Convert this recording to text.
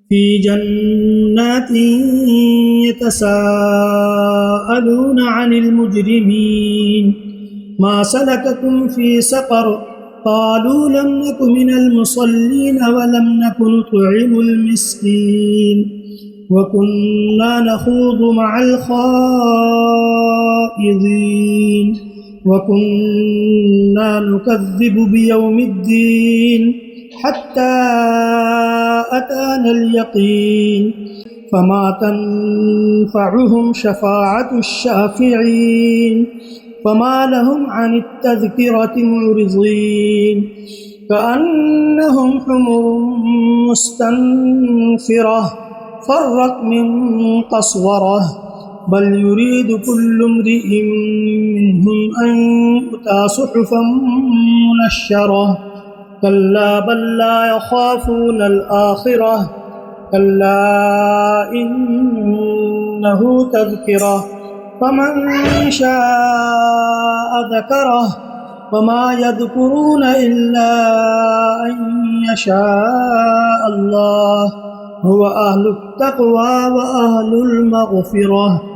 في جنات يتساءلون عن المجرمين ما سلككم في سقر قالوا لم نك من المصلين ولم نك نطعم المسكين وكنا نخوض مع الخائضين وكنا نكذب بيوم الدين حتى أتانا اليقين فما تنفعهم شفاعة الشافعين فما لهم عن التذكرة معرضين كأنهم حمر مستنفرة فرت من قسورة بل يريد كل امرئ منهم أن يؤتى صحفا منشرة كلا بل لا يخافون الآخرة كلا إنه تذكرة فمن شاء ذكره وما يذكرون إلا أن يشاء الله هو أهل التقوى وأهل المغفرة